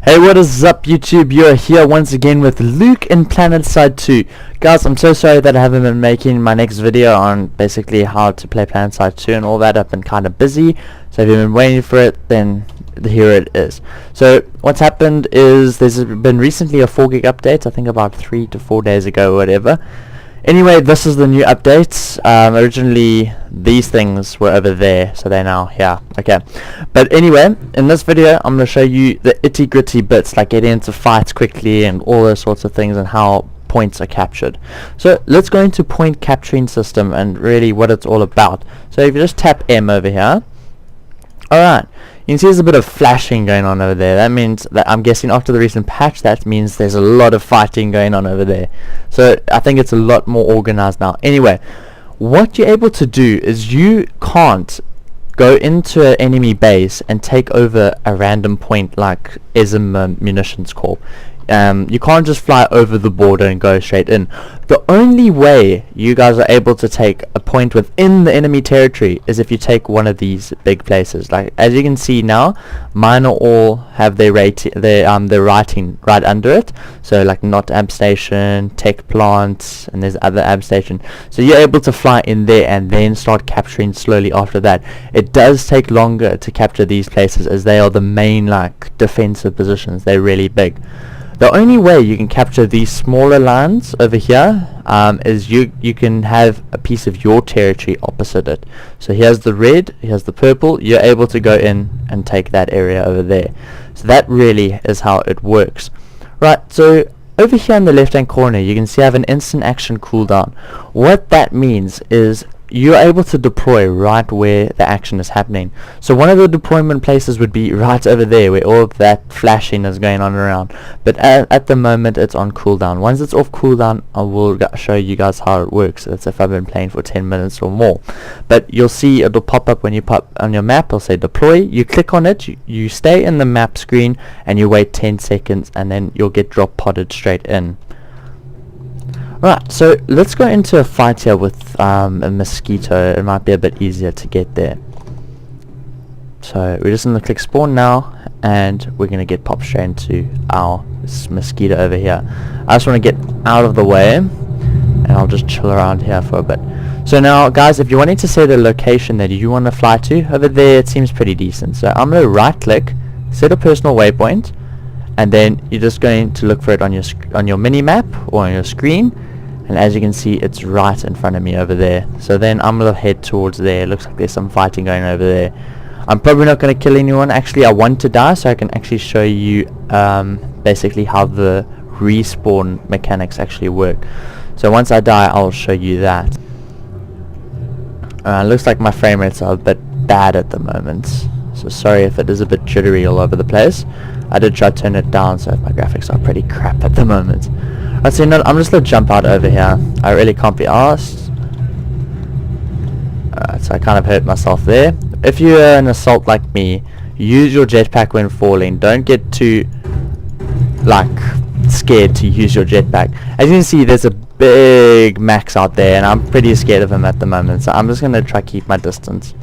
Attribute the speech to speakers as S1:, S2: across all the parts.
S1: Hey, what is up YouTube? You're here once again with Luke in Planetside 2. Guys, I'm so sorry that I haven't been making my next video on basically how to play Planetside 2 and all that. I've been kind of busy, so if you've been waiting for it, then here it is. So what's happened is there's been recently a 4 gig update, I think about 3 to 4 days ago or whatever. Anyway, this is the new update. Originally these things were over there, so they're now here. Okay, but anyway, in this video I'm going to show you the itty gritty bits, like getting into fights quickly and all those sorts of things, and how points are captured. So let's go into point capturing system and really what it's all about. So if you just tap M over here, alright, you can see there's a bit of flashing going on over there. That means that, I'm guessing after the recent patch, that means there's a lot of fighting going on over there. So I think it's a lot more organized now. Anyway, what you're able to do is you can't go into an enemy base and take over a random point like Ezim Munitions Corp. You can't just fly over the border and go straight in. The only way you guys are able to take a point within the enemy territory is if you take one of these big places. Like as you can see now, mine are all have their writing right under it. So like not amp station, tech plant, and there's other amp station. So you're able to fly in there and then start capturing slowly after that. It does take longer to capture these places as they are the main like defensive positions. They're really big. The only way you can capture these smaller lands over here is you can have a piece of your territory opposite it. So here's the red, here's the purple. You're able to go in and take that area over there. So that really is how it works. Right, so over here in the left hand corner you can see I have an instant action cooldown. What that means is you're able to deploy right where the action is happening. So one of the deployment places would be right over there where all of that flashing is going on around, but at the moment it's on cooldown. Once it's off cooldown, I will show you guys how it works. That's if I've been playing for 10 minutes or more. But you'll see it'll pop up when you pop on your map. It'll say deploy. You click on it, you stay in the map screen and you wait 10 seconds and then you'll get drop podded straight in. Right, so let's go into a fight here with a mosquito. It might be a bit easier to get there. So we're just going to click spawn now, and we're going to get popped straight into our mosquito over here. I just want to get out of the way, and I'll just chill around here for a bit. So now, guys, if you're wanting to say the location that you want to fly to, over there it seems pretty decent. So I'm going to right click, set a personal waypoint, and then you're just going to look for it on your mini map or on your screen. And as you can see, it's right in front of me over there. So then I'm going to head towards there. It looks like there's some fighting going over there. I'm probably not going to kill anyone. Actually, I want to die so I can actually show you basically how the respawn mechanics actually work. So once I die, I'll show you that. Looks like my frame rates are a bit bad at the moment. So sorry if it is a bit jittery all over the place. I did try to turn it down, so my graphics are pretty crap at the moment. I'd say no, I'm just going to jump out over here. I really can't be arsed. Alright, so I kind of hurt myself there. If you're an assault like me, use your jetpack when falling. Don't get too like scared to use your jetpack. As you can see, there's a big Max out there and I'm pretty scared of him at the moment, so I'm just going to try keep my distance.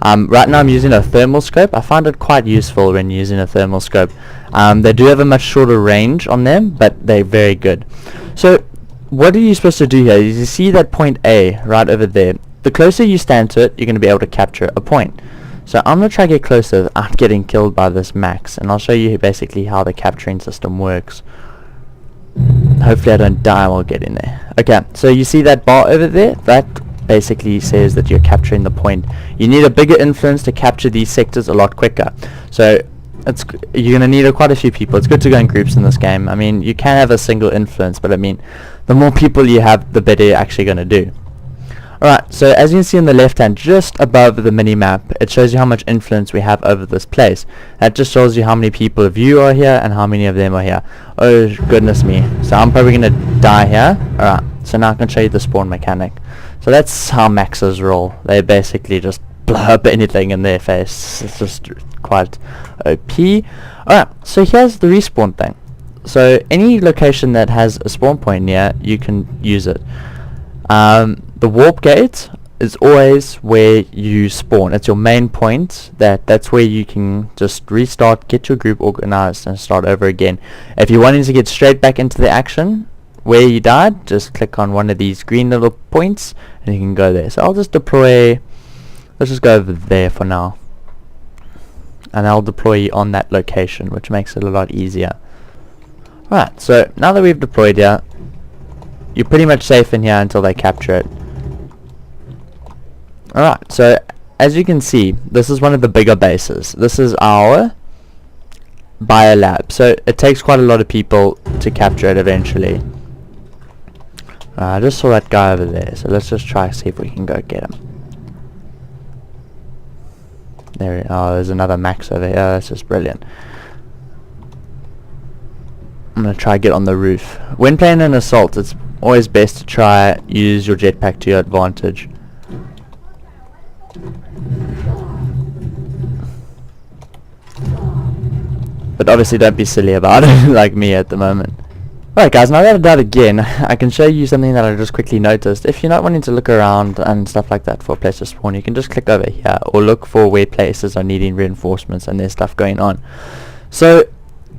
S1: Right now I'm using a thermal scope. I find it quite useful when using a thermal scope. They do have a much shorter range on them, but they're very good. So what are you supposed to do here? You see that point A right over there. The closer you stand to it, you're going to be able to capture a point. So I'm going to try to get closer without getting killed by this Max, and I'll show you basically how the capturing system works. Hopefully I don't die while getting there. Okay, so you see that bar over there? That basically says that you're capturing the point. You need a bigger influence to capture these sectors a lot quicker. So you're going to need quite a few people. It's good to go in groups in this game. I mean, you can have a single influence, but I mean, the more people you have, the better you're actually going to do. Alright, so as you can see on the left hand, just above the mini-map, it shows you how much influence we have over this place. That just shows you how many people of you are here and how many of them are here. Oh goodness me. So I'm probably going to die here. Alright, so now I can show you the spawn mechanic. So that's how Maxes roll. They basically just blow up anything in their face. It's just quite OP. Alright, so here's the respawn thing. So any location that has a spawn point near, you can use it. The warp gate is always where you spawn. It's your main point. That's where you can just restart, get your group organized, and start over again. If you're wanting to get straight back into the action where you died, just click on one of these green little points and you can go there. So I'll just deploy, let's just go over there for now, and I'll deploy you on that location, which makes it a lot easier. Right, so now that we've deployed here, you're pretty much safe in here until they capture it. Alright, so as you can see, this is one of the bigger bases. This is our biolab, so it takes quite a lot of people to capture it eventually. I just saw that guy over there, so let's just try to see if we can go get him. There, oh, there's another Max over here. That's just brilliant. I'm going to try get on the roof. When playing an assault, it's always best to try use your jetpack to your advantage. But obviously don't be silly about it like me at the moment. Alright guys, now that I've done it again, I can show you something that I just quickly noticed. If you're not wanting to look around and stuff like that for a place to spawn, you can just click over here or look for where places are needing reinforcements and there's stuff going on. So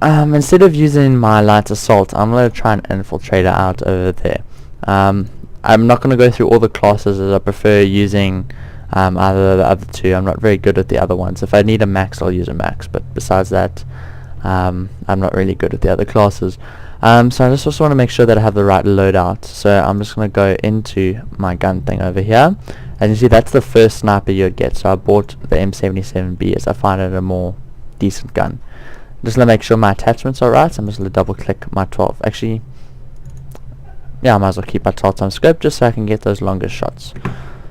S1: instead of using my light assault, I'm going to try and infiltrate it out over there. I'm not going to go through all the classes, as I prefer using either of the other two. I'm not very good at the other ones. If I need a max, I'll use a max, but besides that, I'm not really good at the other classes. So I just also want to make sure that I have the right loadout. So I'm just going to go into my gun thing over here. As you see, that's the first sniper you'd get. So I bought the M77B as I find it a more decent gun. Just going to make sure my attachments are right. So I'm just going to double click my 12. Actually, yeah, I might as well keep my 12 times scope just so I can get those longer shots.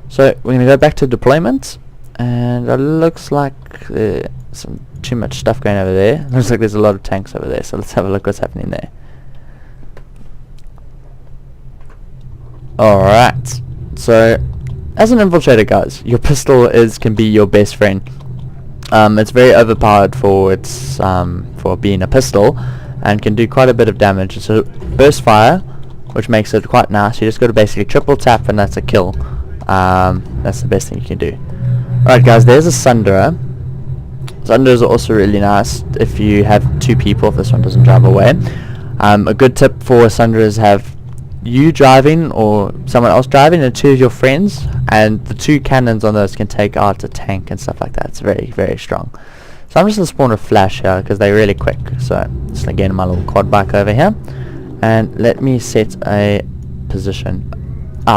S1: So we're going to go back to deployment, and it looks like there's some too much stuff going over there. Looks like there's a lot of tanks over there, so let's have a look what's happening there. Alright, so as an infiltrator, guys, your pistol can be your best friend. It's very overpowered for its for being a pistol, and can do quite a bit of damage. It's a burst fire, which makes it quite nice. You just got to basically triple tap and that's a kill. That's the best thing you can do. Alright guys, there's a Sunderer. Sunderers are also really nice if you have two people, if this one doesn't drive away. A good tip for Sunderers is have you driving or someone else driving and two of your friends, and the two cannons on those can take out a tank and stuff like that. It's very, very strong. So I'm just going to spawn a flash here because they're really quick. So just again my little quad bike over here, and let me set a position.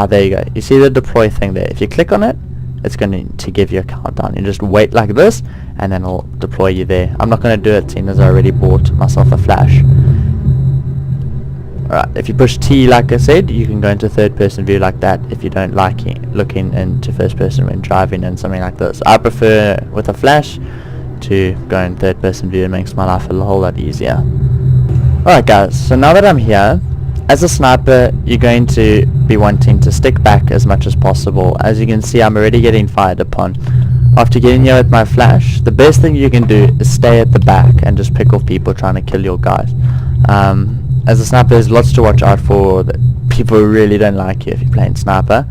S1: There you go. You see the deploy thing there? If you click on it, it's going to give you a countdown. You just wait like this and then it'll deploy you there. I'm not going to do it seeing as I already bought myself a flash. Alright, if you push T like I said, you can go into third person view like that if you don't like looking into first person when driving and something like this. I prefer with a flash to go in third person view. It makes my life a whole lot easier. Alright guys, so now that I'm here, as a sniper, you're going to be wanting to stick back as much as possible. As you can see, I'm already getting fired upon. After getting here with my flash, the best thing you can do is stay at the back and just pick off people trying to kill your guys. As a sniper, there's lots to watch out for. People really don't like you if you're playing sniper.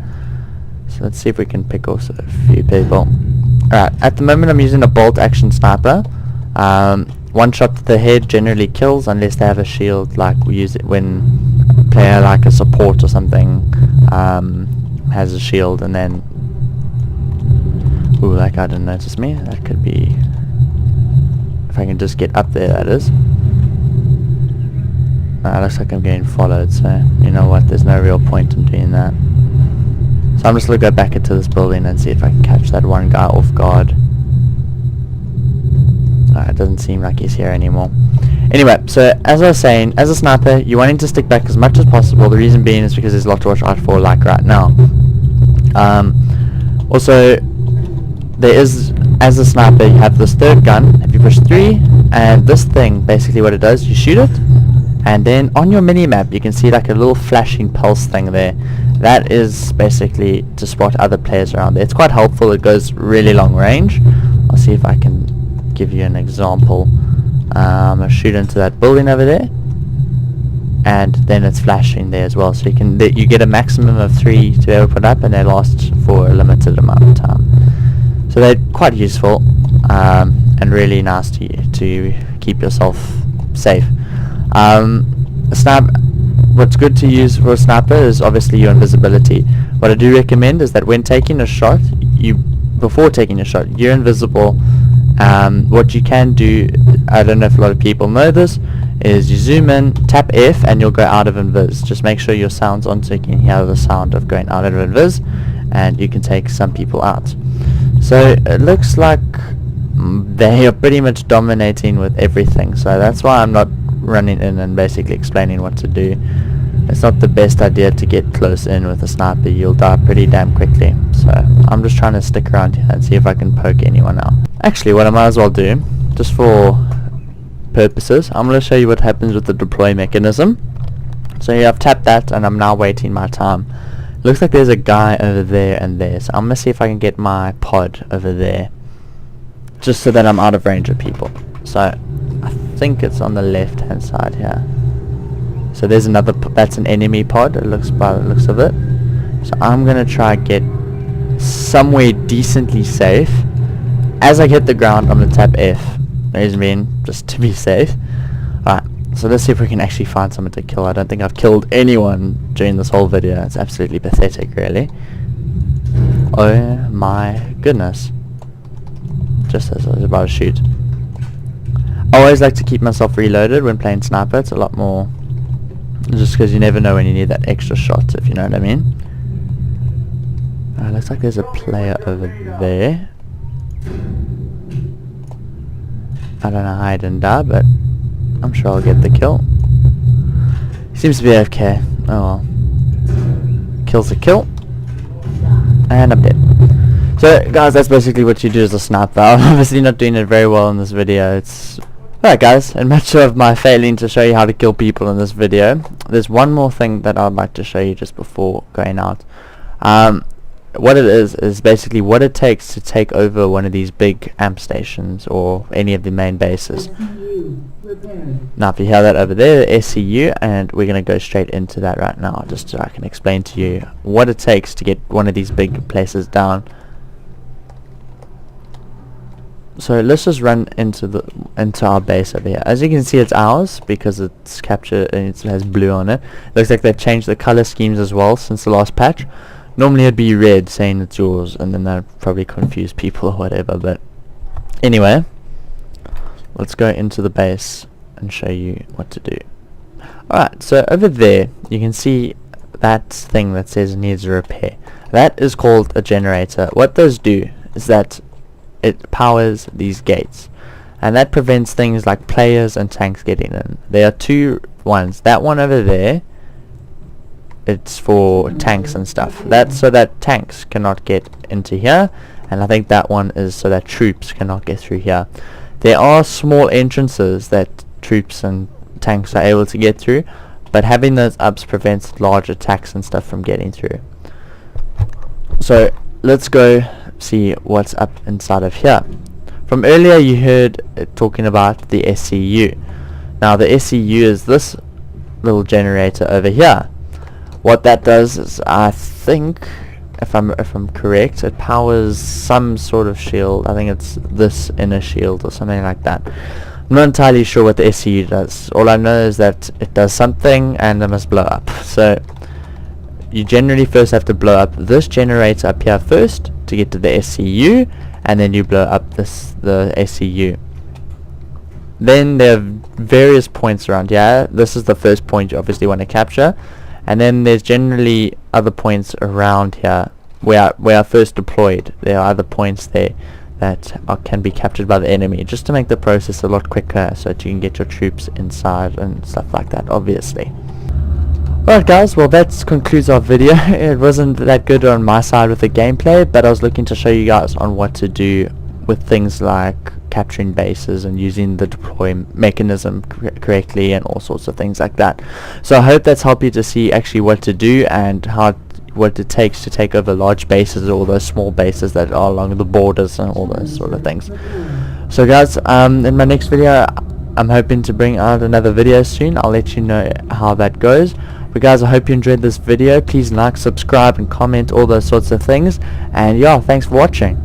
S1: So let's see if we can pick off a few people. Alright, at the moment I'm using a bolt action sniper. One shot to the head generally kills unless they have a shield, like we use it when a player like a support or something has a shield, and then ooh, that guy didn't notice me. That could be, if I can just get up there, that is. Looks like I'm getting followed, so you know what, there's no real point in doing that. So I'm just going to go back into this building and see if I can catch that one guy off guard. It doesn't seem like he's here anymore. Anyway, so as I was saying, as a sniper, you're wanting to stick back as much as possible. The reason being is because there's a lot to watch out for, like right now. Also, there is, as a sniper, you have this third gun. If you push 3, and this thing, basically what it does, you shoot it, and then on your mini-map, you can see like a little flashing pulse thing there. That is basically to spot other players around there. It's quite helpful. It goes really long range. I'll see if I can give you an example. I'm going to shoot into that building over there. and then it's flashing there as well, so you get a maximum of 3 to be able to put up, and they last for a limited amount of time. So they're quite useful, and really nice to keep yourself safe. What's good to use for a sniper is obviously your invisibility. What I do recommend is that when taking a shot, before taking a shot, you're invisible. What you can do, I don't know if a lot of people know this, is you zoom in, tap F, and you'll go out of invis. Just make sure your sound's on so you can hear the sound of going out of invis, and you can take some people out. So it looks like they are pretty much dominating with everything, so that's why I'm not running in and basically explaining what to do. It's not the best idea to get close in with a sniper. You'll die pretty damn quickly, so I'm just trying to stick around here and see if I can poke anyone out. Actually, what I might as well do, just for purposes, I'm going to show you what happens with the deploy mechanism. So here I've tapped that, and I'm now waiting my time. Looks like there's a guy over there and there, so I'm going to see if I can get my pod over there, just so that I'm out of range of people. So I think it's on the left hand side here. So there's another, that's an enemy pod, it looks by the looks of it. So I'm going to try and get somewhere decently safe. As I hit the ground, I'm going to tap F. There's me, just to be safe. Alright, so let's see if we can actually find someone to kill. I don't think I've killed anyone during this whole video. It's absolutely pathetic, really. Oh my goodness. Just as I was about to shoot. I always like to keep myself reloaded when playing sniper. It's a lot more, just because you never know when you need that extra shot, if you know what I mean. Looks like there's a player over there. I don't know how I didn't die, but I'm sure I'll get the kill. Seems to be AFK. Oh well. Kill's a kill. And I'm dead. So guys, that's basically what you do as a sniper. I'm obviously not doing it very well in this video. Alright guys, in much of my failing to show you how to kill people in this video, there's one more thing that I'd like to show you just before going out. What it is basically what it takes to take over one of these big amp stations or any of the main bases. Now if you hear that over there, the SCU, and we're going to go straight into that right now, just so I can explain to you what it takes to get one of these big places down. So let's just run into our base over here. As you can see, it's ours because it's captured and it has blue on it. Looks like they've changed the color schemes as well since the last patch. Normally it'd be red saying it's yours, and then that'd probably confuse people or whatever, but anyway, let's go into the base and show you what to do. Alright, so over there you can see that thing that says needs a repair. That is called a generator. What those do is that it powers these gates, and that prevents things like players and tanks getting in. There are two ones. That one over there, it's for tanks and stuff. That's so that tanks cannot get into here, and I think that one is so that troops cannot get through here. There are small entrances that troops and tanks are able to get through, but having those ups prevents large attacks and stuff from getting through. So let's go see what's up inside of here. From earlier you heard it talking about the SCU. Now the SCU is this little generator over here. What that does is, I think, if I'm correct, it powers some sort of shield. I think it's this inner shield or something like that. I'm not entirely sure what the SCU does. All I know is that it does something and it must blow up. So you generally first have to blow up this generator up here first to get to the SCU, and then you blow up the SCU. Then there are various points around here. This is the first point you obviously want to capture, and then there's generally other points around here where I first deployed. There are other points there that can be captured by the enemy, just to make the process a lot quicker so that you can get your troops inside and stuff like that, obviously. Alright guys, well that concludes our video. It wasn't that good on my side with the gameplay, but I was looking to show you guys on what to do with things like capturing bases and using the deploy mechanism correctly and all sorts of things like that. So I hope that's helped you to see actually what to do and what it takes to take over large bases or those small bases that are along the borders and all those sort of things. So guys, in my next video I'm hoping to bring out another video soon. I'll let you know how that goes. But guys, I hope you enjoyed this video. Please like, subscribe and comment, all those sorts of things. And yeah, thanks for watching.